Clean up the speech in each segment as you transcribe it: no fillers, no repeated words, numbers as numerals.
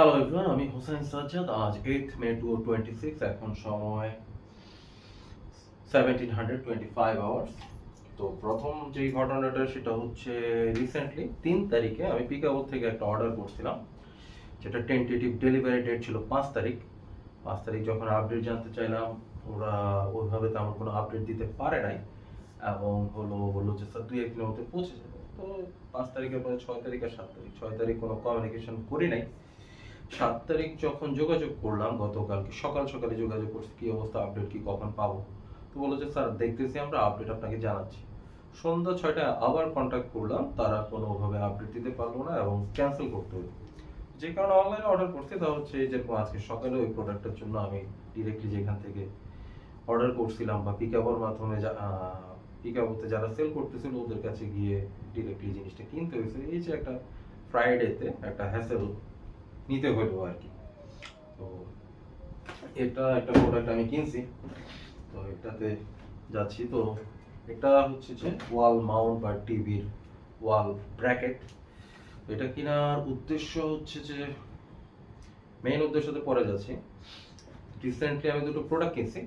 Hello everyone, আমি হোসেন সাজ্জাদ। আজ 8 মে 2026, এখন সময় 1725 আওয়ার্স। তো প্রথম যেই ঘটনাটা সেটা হচ্ছে রিসেন্টলি 3 তারিখে আমি পিকাবো থেকে একটা অর্ডার করছিলাম, যেটা টেন্টেটিভ ডেলিভারি ডেট ছিল 5 তারিখ। 5 তারিখ যখন আপডেট জানতে চাইলাম, ওরা ওইভাবে তেমন কোনো আপডেট দিতে পারে নাই এবং বললো যে স্যার 2-1 দিনের মধ্যে পৌঁছে যাবে। তো 5 তারিখের পরে 6 তারিখ আর 7 তারিখ, 6 তারিখ কোনো কমিউনিকেশন করি নাই। 7 তারিখ যখন যোগাযোগ করলাম, গতকালকে সকাল সকালে যোগাযোগ করছি, কি অবস্থা, আপডেট কি, কখন পাবো। তো বললো যে স্যার দেখতেছি, আমরা আপডেট আপনাকে জানাচ্ছি। সন্ধ্যা 6টায় আবার কন্ট্যাক্ট করলাম, তারা কোনোভাবে আপডেট দিতে পারলো না এবং ক্যান্সেল করতে হলো। যে কারণে অনলাইনে অর্ডার করতে, তা হচ্ছে যেরকম আজকে সকালে ওই প্রোডাক্টের জন্য আমি ডিরেক্টলি যেখান থেকে অর্ডার করছিলাম বা পিকআপের মাধ্যমে পিকআপতে যারা সেল করতেছিল ওদের কাছে গিয়ে ডিরেক্টলি জিনিসটা কিনতে হয়েছে। এই যে একটা ফ্রাইডেতে একটা হ্যাসেল নিতে হলো আর কি। তো এটা একটা প্রোডাক্ট আমি কিনছি, তো এটাতে যাচ্ছি। তো এটা হচ্ছে যে ওয়াল মাউন্ট বা টিভির ওয়াল ব্র্যাকেট। এটা কেনার উদ্দেশ্য হচ্ছে যে, মেইন উদ্দেশ্যতে পরে যাচ্ছি। রিসেন্টলি আমি দুটো প্রোডাক্ট কিনছি।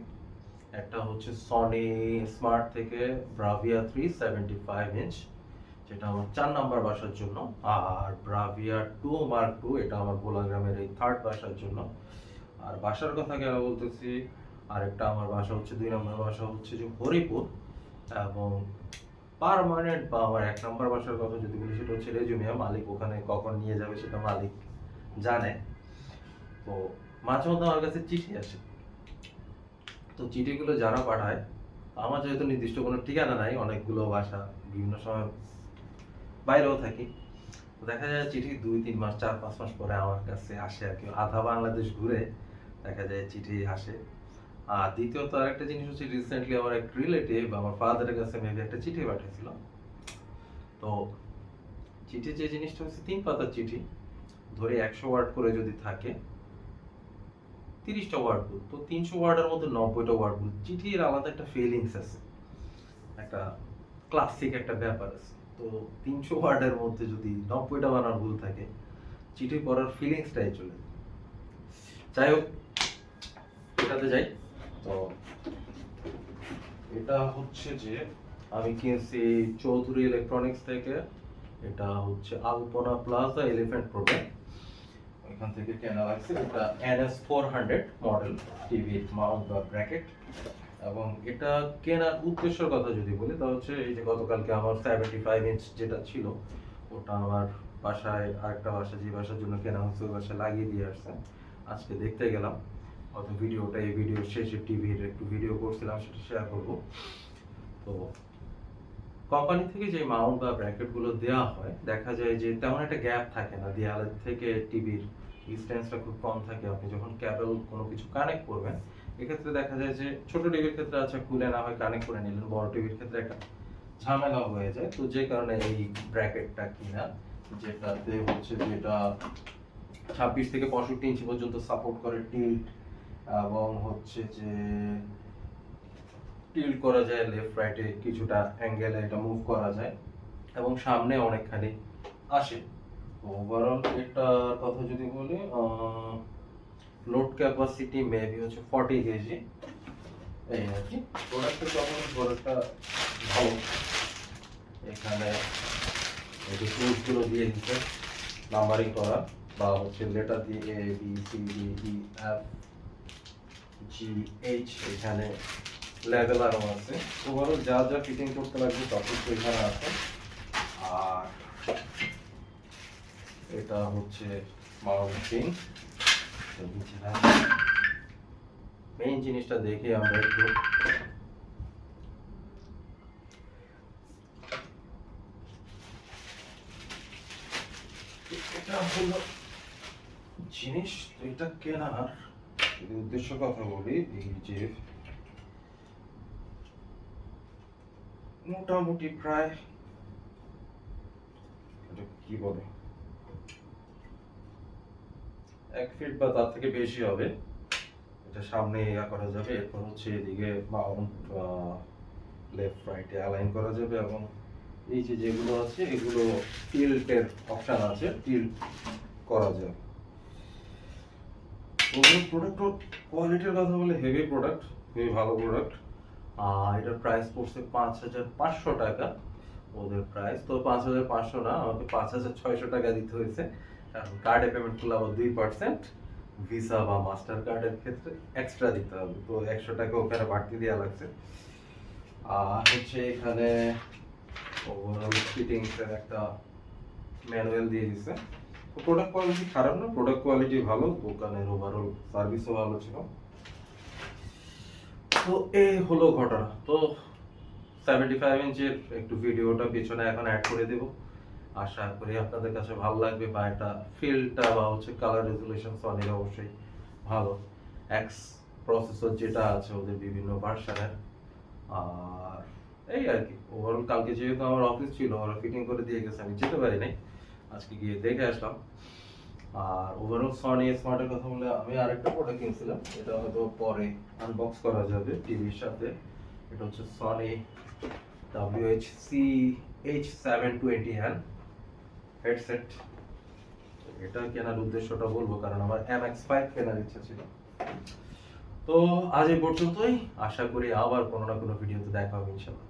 একটা হচ্ছে সনি স্মার্ট থেকে ব্রাভিয়া 375 ইঞ্চ, যেটা আমার 4 নাম্বার বাসার জন্য। আর ব্রাভিয়া 2 মার্ক 2, এটা আমার গোলাগ্রামের এই 3rd বাসার জন্য। আর বাসার কথা কেন বলতেছি, আরেকটা আমার বাসা হচ্ছে 2 নাম্বার বাসা হচ্ছে যে হরিপুর, এবং পার্মানেন্ট বা আমার 1 নাম্বার বাসার কথা যদি বলি সেটা হচ্ছে রেজুমিয়া। মালিক ওখানে কখন নিয়ে যাবে সেটা মালিক জানে। তো মাঝে মধ্যে আমার কাছে চিঠি আসে, তো চিঠিগুলো যারা পাঠায়, আমার যেহেতু নির্দিষ্ট কোনো ঠিকানা নাই, অনেকগুলো বাসা, বিভিন্ন সময় বাইরেও থাকি, দেখা যায় চিঠি 2-3 মাস 4-5 মাস পরে আমার কাছে আসে আর কি। আধা বাংলাদেশ ঘুরে দেখা যায় চিঠি আসে। আর দ্বিতীয়ত আরেকটা জিনিস হচ্ছে, রিসেন্টলি আমার এক রিলেটিভ আমার ফাদারের কাছে মেবি একটা চিঠি পাঠিয়েছিল। তো চিঠি যে জিনিসটা হচ্ছে 3 পাতার চিঠি, ধরে 100 ওয়ার্ড করে যদি থাকে, 30টা ওয়ার্ড ভুল, তো 300 ওয়ার্ডের মধ্যে 90টা ওয়ার্ড ভুল। চিঠির আলাদা একটা ফিলিংস আছে, একটা ক্লাসিক একটা ব্যাপার আছে। তো 300 ওয়ার্ডের মধ্যে যদি 90টা বানান ভুল থাকে, চিঠি পড়ার ফিলিংসটাই চলে যায়। যাই হোক, এটাতে যাই। তো এটা হচ্ছে যে আমি কিনছি চৌধুরী ইলেকট্রনিক্স থেকে। এটা হচ্ছে আলপনা প্লাজা এলিফ্যান্ট প্রোডাক্ট, ওইখান থেকে কেনা লাগছে। এটা NS400 মডেল টিভি মাউন্ট বা ব্র্যাকেট। এবং এটা কেনার উদ্দেশ্যের কথা যদি বলি, তা হচ্ছে এই যে গতকালকে আমার 75 ইঞ্চ যেটা ছিল, ওটা আমার বাসায় আরেকটা বাসা, যে বাসার জন্য কেনা হচ্ছে, ওই বাসায় লাগিয়ে দিয়ে আসছে। আজকে দেখতে গেলাম, হয়তো ভিডিওটা, এই ভিডিওর শেষে টিভির একটু ভিডিও করছিলাম, সেটা শেয়ার করবো। তো কোম্পানি থেকে যে মাউন্ট বা ব্র্যাকেট গুলো দেওয়া হয়, দেখা যায় যে তেমন একটা গ্যাপ থাকে না, দেয়ালের থেকে টিভির ডিসটেন্সটা খুব কম থাকে। আপনি যখন কেবল কোনো কিছু কানেক্ট করবেন, এক্ষেত্রে দেখা যায় যে ছোট টিভির ক্ষেত্রে আচ্ছা খুলে না হয় কানেক্ট করে নিলেন, বড় টিভির ক্ষেত্রে একটা ঝামেলা হয়ে যায়। তো যে কারণে এই ব্র্যাকেটটা কিনা, যেটাতে হচ্ছে যেটা 26 থেকে 65 ইঞ্চি পর্যন্ত সাপোর্ট করে টিল্ট, এবং হচ্ছে যে টিল্ট করা যায় লেফট রাইটে কিছুটা অ্যাঙ্গেলে, এটা মুভ করা যায় এবং সামনে অনেকখানি আসে। ওভারঅল এটার কথা যদি বলি, লোড ক্যাপাসিটি মেবি হচ্ছে 40 কেজি, এই আর কি। প্রোডাক্টের যখন প্রোডাক্টটা ভালো, এখানে এই যে টুলসগুলো দিয়ে দিচ্ছে নাম্বারিং করা, বা হচ্ছে লেটার দিয়ে ABCDEFGH, এখানে লেভেল আরও আছে। ওভারঅল যা যা ফিটিং করতে লাগবে সব কিছু এখানে আছে। আর এটা হচ্ছে মাউন্টিং। মেইন জিনিসটা দেখে আমরা একটু, এটা হলো জিনিস। এটা কেনার যদি উদ্দেশ্য কথা বলি, এই যে মোটামুটি প্রায়, এটা কি বলে, 1 ফিট বা তার থেকে বেশি হবে। এটা সামনে ইয়া করা যাবে, এরপর হচ্ছে এদিকে মাউন্ট লেফট রাইটে অ্যালাইন করা যাবে, এবং এই যে যেগুলো আছে এগুলো টিল্টের অপশন আছে, টিল্ট করা যাবে। ওভারঅল প্রোডাক্ট কোয়ালিটির কথা বলে হেভি প্রোডাক্ট, খুবই ভালো প্রোডাক্ট। এটার প্রাইস পড়ছে 5,500 টাকা ওদের প্রাইস। তো 5,500 না, আমাকে 5,600 টাকা দিতে হয়েছে, কারণ কার্ডে পেমেন্ট করলে আবার 2% ভিসা বা মাস্টার কার্ডের ক্ষেত্রে এক্সট্রা দিতে হবে, তো 100 টাকা ওখানে বাড়তি দেওয়া লাগছে। আর হচ্ছে এখানে ওভারঅল ফিটিংসের একটা ম্যানুয়াল দিয়ে দিছে। তো প্রোডাক্ট কোয়ালিটি খারাপ না, প্রোডাক্ট কোয়ালিটি ভালো, দোকানের ওভারঅল সার্ভিসও ভালো ছিল। তো এই হলো ঘটনা। তো 75 ইঞ্চের একটু ভিডিওটা পিছনে এখন অ্যাড করে দেব, আশা করি আপনাদের কাছে ভালো লাগবে, বা একটা ফিলটা বা হচ্ছে কালার রেজুলেশন সনির অবশ্যই ভালো। এক্স প্রসেসর যেটা আছে ওদের বিভিন্ন ভার্সনের। আর এই আর কি, ওভারঅল কালকে যেহেতু আমার অফিস ছিল, ওরা ফিটিং করে দিয়ে গেছে, আমি যেতে পারি নাই, আজকে গিয়ে দেখে আসলাম। আর ওভারঅল সনি স্মার্টের কথা বলে আমি আরেকটা প্রোডাক্ট কিনছিলাম, এটা হয়তো পরে আনবক্স করা যাবে টিভির সাথে। এটা হচ্ছে সনি WHC-H720N হেডসেট। এটা কেনার উদ্দেশ্যটা বলবো, কারণ আমার MX5 কেনার ইচ্ছা ছিল। তো আজ এই পর্যন্তই, আশা করি আবার কোনো না কোনো ভিডিওতে দেখা হবে ইনশাআল্লাহ।